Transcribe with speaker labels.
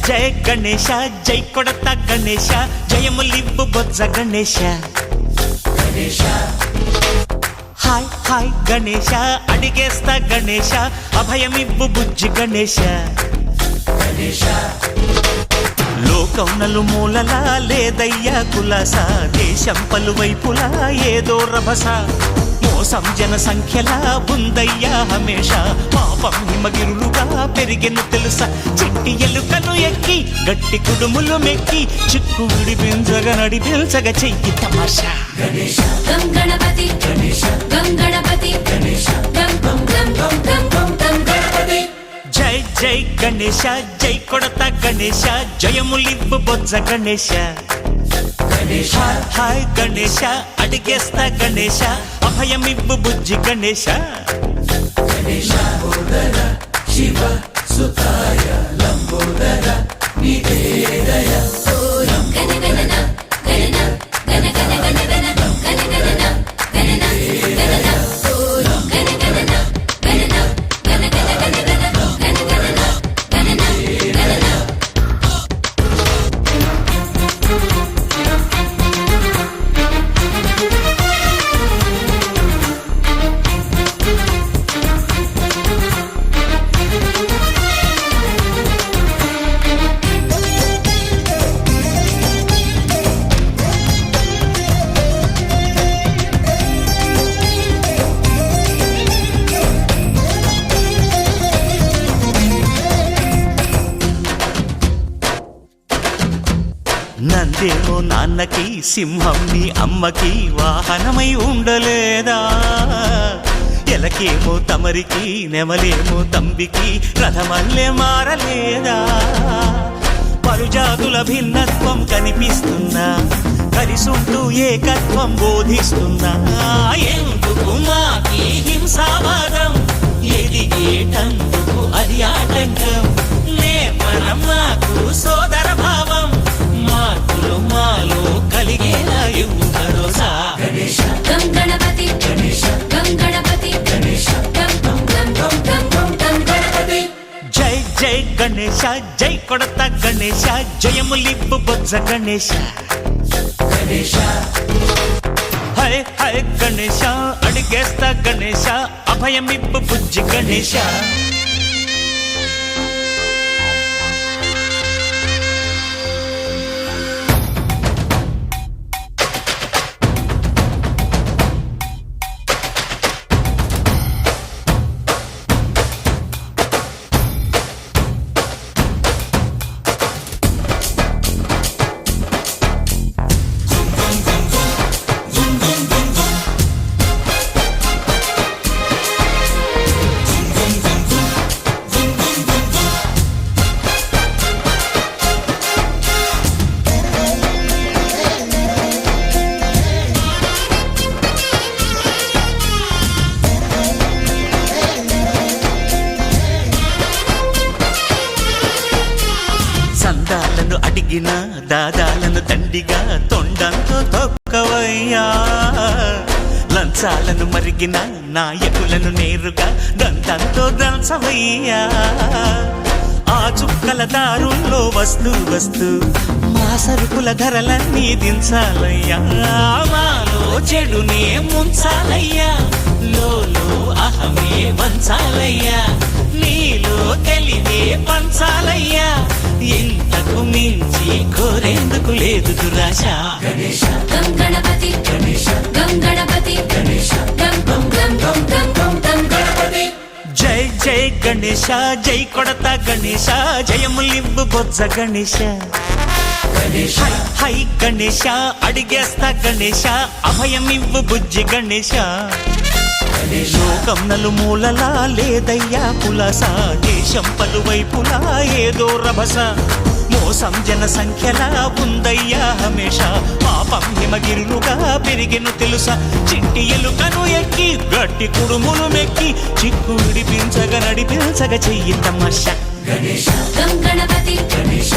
Speaker 1: జయ గణేశ జై కొడత గణేశ జయములివ్వు బొజ్జ Ganesha hi hi Ganesha అడిగేస్తా Ganesha అభయమివ్వు బుజ్జి గణేశ లోకం నలుమూలలా లేదయ్యా కులాస దేశం పలువైపులా ఏదో రభస మోసం జన సంఖ్యలా ఉందయ్యా హమేష పాపం హిమగిరులుగా పెరిగెను తెలుసా చిట్టి ఎలుకలు ఎక్కి గట్టి కుడుములు మెక్కి చిక్కు విడిపించగా నడిపించగా చెయ్యి తమాషా
Speaker 2: గం గణపతి గం గణపతి గం గం గం గం గం గం గణపతి
Speaker 1: జై జై గణేశ జై కొడత గణేశ జయములివ్వు బొజ్జ గణేశ హాయ్ గణేశ అడిగేస్తా గణేశ అభయమివ్వు బుజ్జి గణేశ
Speaker 3: శివ సుతాయ లంబోదర నివేదయ
Speaker 2: గణగణన గణన గణ గణ గణ గణ గణగణన గణన గణన గణగణన గణన గణ గణ గణ గణ గణగణన గణన గణన
Speaker 1: నందేమో నాన్నకి సింహం నీ అమ్మకి వాహనమై ఉండలేదా ఎలకేమో తమరికి నెమలేమో తంబికి రథమల్లే మారలేదా పలుజాతుల భిన్నత్వం కనిపిస్తున్నా కలిసుంటూ ఏకత్వం బోధిస్తున్నా ఎందుకు మాకి హింసావాదం ఎదిగేటందుకు అది ఆటంకం నేర్పడం మాకు సోదర భావం మార్పులు మాలో కలిగేలా ఇవ్వు భరోసా
Speaker 2: గం గణపతి గం గణపతి గం గం గం గం గం గం గం గణపతి
Speaker 1: జై జై గణేశ జై కొడత గణేశ జయములివ్వు బొజ్జ గణేశ హై హై గణేశ అడిగేస్తా గణేశ అభయమివ్వు బుజ్జి గణేశ సందాలను అడిగిన దాదాలను దండిగా తొండంతో తొక్కవయ్యా లంచాలను మరిగిన నాయకులను నేరుగా దంతంతో దంచవయ్యా ఆ చుక్కల దారుల్లో వస్తూ వస్తూ మా సరుకుల ధరలన్నీ దించాలయ్యా మాలో చెడునే ముంచాలయ్యా లోలో అహమే వంచాలయ్యా నీలో తెలివే పంచాలయ్యా ఇంతకు మించి కోరేందుకు లేదు దురాశ
Speaker 2: గం గణపతి గం గణపతి గం గం గం గం గం గం గం గణపతి
Speaker 1: జై జై గణేశ జై కొడత గణేశ జయములివ్వు బొజ్జ గణేశ హై గణేశ అడిగేస్తా గణేశ అభయమివ్వు బుజ్జి గణేశ లోకం నలుమూలలా లేదయ్యా పులస దేశం పలువైపులా ఏదో రభస మోసం జన సంఖ్యలా ఉందయ్యా హమేష పాపం హిమగిరులుగా పెరిగెను తెలుసా చిట్టి ఎలుకను ఎక్కి గట్టి కుడుములు మెక్కి చిక్కు విడిపించగ నడిపించగ చెయ్యి తమాషా
Speaker 3: గణేశ
Speaker 2: గం గణపతి
Speaker 3: గణేశ